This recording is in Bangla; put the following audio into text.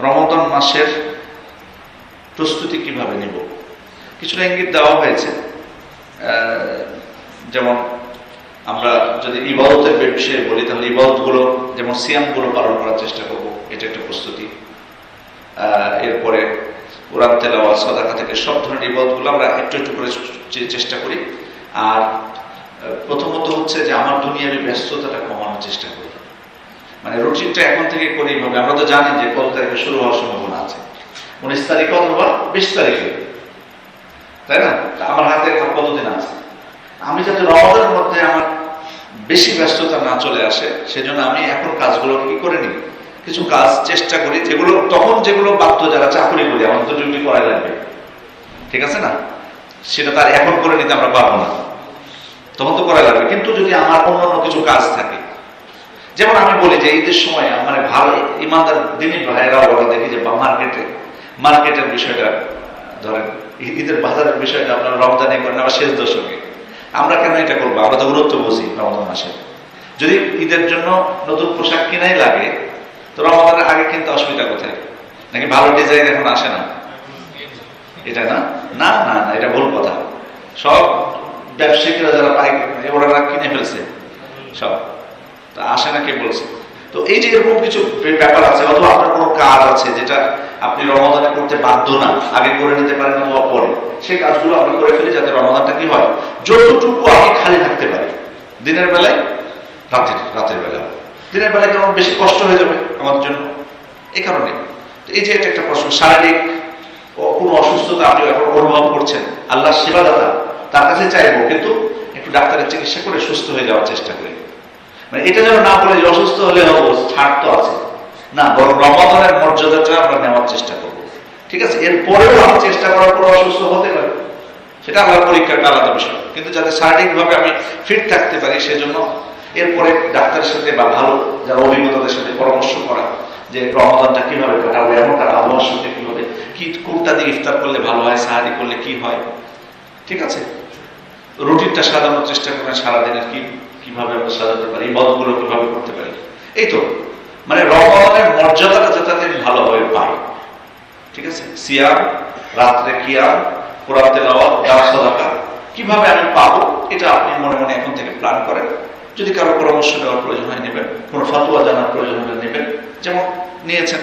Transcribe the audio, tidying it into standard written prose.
রমাদান মাসের প্রস্তুতি কিভাবে নিব, কিছুটা ইঙ্গিত দেওয়া হয়েছে। যেমন আমরা যদি ইবাদতের বিষয়ে বলি, তাহলে ইবাদতগুলো যেমন সিয়ামগুলো পালন করার চেষ্টা করব, এটা একটা প্রস্তুতি। এরপরে কোরআন তেলাওয়াত, সাদাকা থেকে সব ধরনের ইবাদতগুলো আমরা একটু একটু করে চেষ্টা করি। আর প্রথমত হচ্ছে যে আমার দুনিয়ার ব্যস্ততাটা কমানোর চেষ্টা করি। মানে রুটিনটা এখন থেকে করি এইভাবে। আমরা তো জানি যে কত তারিখে শুরু হওয়ার সম্ভাবনা আছে, 19 তারিখ অথবা 20 তারিখে, তাই না? আমার হাতে কতদিন আছে। আমি যাতে রমাদানের মধ্যে আমার বেশি ব্যস্ততা না চলে আসে, সেজন্য আমি এখন কাজগুলো কি করে নিই, কিছু কাজ চেষ্টা করি যেগুলো তখন যেগুলো বাধ্য, যারা চাকরি করি আমাদের তো ডিউটি করাই লাগবে, ঠিক আছে না? সেটা তার এখন করে নিতে আমরা পারবো না, তখন তো করাই লাগবে। কিন্তু যদি আমার অন্যান্য কিছু কাজ থাকে, যেমন আমি বলি যে ঈদের সময় মানে ভালো ইমানদার দিনী ভাইয়েরা ওরা দেখি যে মার্কেটের বিষয়টা ধরেন, ঈদের বাজারের বিষয়টা আপনারা রমজানে করেন আবার শেষ দশকে, আমরা কেন এটা করবো? আমরা তো গুরুত্ব বুঝি রমজান মাসে। যদি ঈদের জন্য নতুন পোশাক কিনাই লাগে, তো রমজানের আগে কিন্তু অসুবিধা কোথায়? নাকি ভালো ডিজাইন এখন আসে না? এটা না না না না এটা ভুল কথা। সব ব্যবসায়িকরা যারা ওরা কিনে ফেলছে সব, তা আসে না কে বলছে? তো এই যে এরকম কিছু ব্যাপার আছে, অথবা আপনার কোনো কাজ আছে যেটা আপনি রমাদানে করতে বাধ্য না, আগে করে নিতে পারেন অথবা পরে, সেই কাজগুলো আপনি করে ফেলি যাতে রমাদানটা কি হয়, যতটুকু আমি খালি থাকতে পারি। দিনের বেলায় রাতের বেলা, দিনের বেলায় কেমন বেশি কষ্ট হয়ে যাবে আমার জন্য, এই কারণে। এই যে এটা একটা প্রশ্ন, শারীরিক কোনো অসুস্থতা আপনি এখন অনুভব করছেন, আল্লাহ সেবাদাতা, তার কাছে চাইবো, কিন্তু একটু ডাক্তারের চিকিৎসা করে সুস্থ হয়ে যাওয়ার চেষ্টা করি। মানে এটা যেন না বলে যে অসুস্থ হলে হবো, ছাড় তো আছে না, বরং রমাদানের মর্যাদাটা আমরা নেওয়ার চেষ্টা করবো, ঠিক আছে? এরপরেও আমি চেষ্টা করার পর অসুস্থ হতে পারি, সেটা আমার পরীক্ষাটা আলাদা বিষয়, কিন্তু যাতে শারীরিকভাবে আমি ফিট থাকতে পারি সেজন্য এরপরে ডাক্তারের সাথে বা ভালো যারা অভিজ্ঞতাদের সাথে পরামর্শ করা, যে রমাদানটা কিভাবে কাটাবো, এমনটা আবহাওয়ার সাথে কিভাবে, কি কোনটা দিয়ে ইফতার করলে ভালো হয়, সাহারি করলে কি হয়, ঠিক আছে? রুটিনটা সাজানোর চেষ্টা করবেন, সারাদিনের কিভাবে আমরা সাজাতে পারি, ইবাদতগুলো কিভাবে করতে পারি। এই তো মানে রমাদানের মর্যাদাটা যাতে আমি ভালোভাবে পাই, ঠিক আছে? সিয়াম, রাত্রে কিয়াম, কোরআন তেলাওয়াত, দান সাদাকা কিভাবে আমি পাবো, এটা আপনি মনে মনে এখন থেকে প্ল্যান করেন। যদি কারো পরামর্শ নেওয়ার প্রয়োজন হয় নেবেন, কোনো ফতোয়া জানার প্রয়োজন হলে নেবেন, যেমন নিয়েছেন।